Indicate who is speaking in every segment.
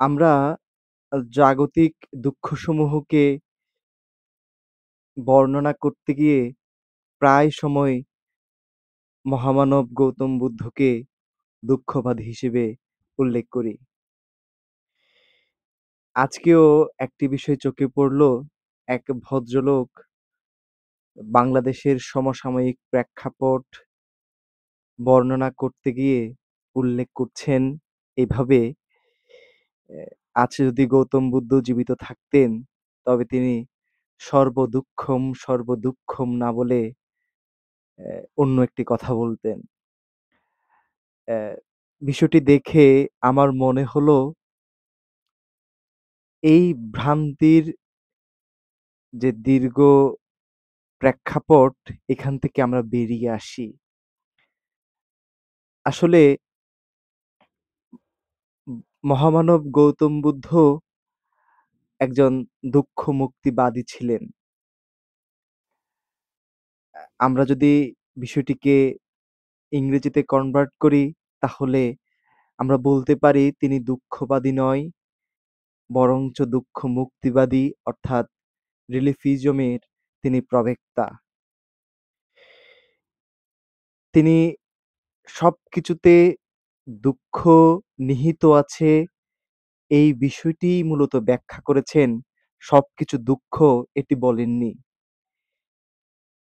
Speaker 1: আমরা জাগতিক দুঃখসমূহকে বর্ণনা করতে গিয়ে প্রায় সময় মহামানব গৌতম বুদ্ধকে দুঃখবাদী হিসেবে উল্লেখ করি। আজকেও একটি বিষয় চোখে পড়ল, এক ভদ্রলোক বাংলাদেশের সমসাময়িক প্রেক্ষাপট বর্ণনা করতে গিয়ে উল্লেখ করছেন এভাবে, "অ্যা আজ যদি গৌতম বুদ্ধ জীবিত থাকতেন, তবে তিনি সর্বদুঃখম, সর্বদুঃখম না বলে অন্য একটি কথা বলতেন।" অ্যা বিষয়টি দেখে আমার মনে হলো এই ভ্রান্তির যে দীর্ঘ প্রেক্ষাপট, এখান থেকে আমরা বেরিয়ে আসি। আসলে ম মহামানব গৌতম বুদ্ধ একজন দুঃখ মুক্তিবাদী ছিলেন। আমরা যদি বিষয়টিকে ইংরেজিতে কনভার্ট করি, তাহলে আমরা বলতে পারি তিনি দুঃখবাদী নয়, বরঞ্চ দুঃখ মুক্তিবাদী অর্থাৎ রিলিফিজমের তিনি প্রবক্তা। তিনি সবকিছুতে দুঃখ নিহিত আছে, এই বিষয়টিই মূলত ব্যাখ্যা করেছেন। সবকিছু দুঃখ এটি বলেননি।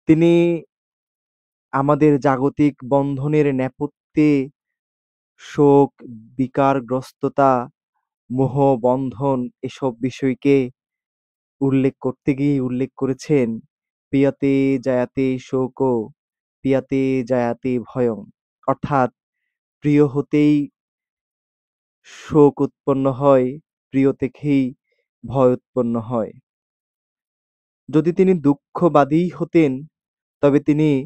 Speaker 1: তিনি আমাদের জাগতিক বন্ধনের নেপথ্যে শোক, বিকারগ্রস্ততা, মোহ, বন্ধন এসব বিষয়কে উল্লেখ করতে গিয়ে উল্লেখ করেছেন, "পিয়াতে জায়াতে শোকো, পিয়াতে জায়াতে ভয়ং।" অর্থাৎ প্রিয় হতেই শোক উৎপন্ন হয়, প্রিয় থেকেই ভয় উৎপন্ন হয়। যদি তিনি দুঃখবাদীই হতেন, তবে তিনি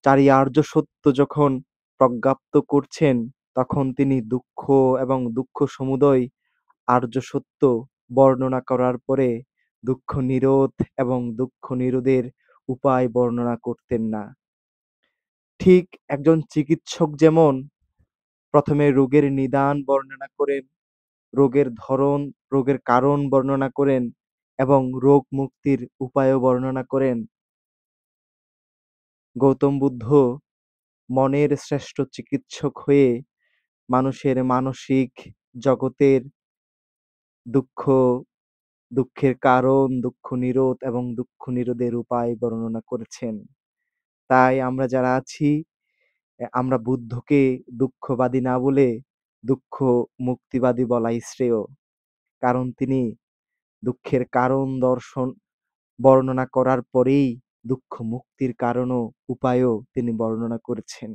Speaker 1: চারি আর্য সত্য যখন প্রজ্ঞাপ্ত করছেন, তখন তিনি দুঃখ এবং দুঃখ সমুদয় আর্য সত্য বর্ণনা করার পরে দুঃখ নিরোধ এবং দুঃখ নিরোধের উপায় বর্ণনা করতেন না। ঠিক একজন চিকিৎসক যেমন প্রথমে রোগের নিদান বর্ণনা করেন, রোগের ধরন, রোগের কারণ বর্ণনা করেন এবং রোগ মুক্তির উপায়ও বর্ণনা করেন, গৌতম বুদ্ধ মনের শ্রেষ্ঠ চিকিৎসক হয়ে মানুষের মানসিক জগতের দুঃখ, দুঃখের কারণ, দুঃখ নিরোধ এবং দুঃখ নিরোধের উপায় বর্ণনা করেছেন। তাই আমরা যারা আছি, আমরা বুদ্ধকে দুঃখবাদী না বলে দুঃখ মুক্তিবাদী বলাই শ্রেয়। কারণ তিনি দুঃখের কারণ দর্শন বর্ণনা করার পরেই দুঃখ মুক্তির কারণ ও উপায়ও তিনি বর্ণনা করেছেন।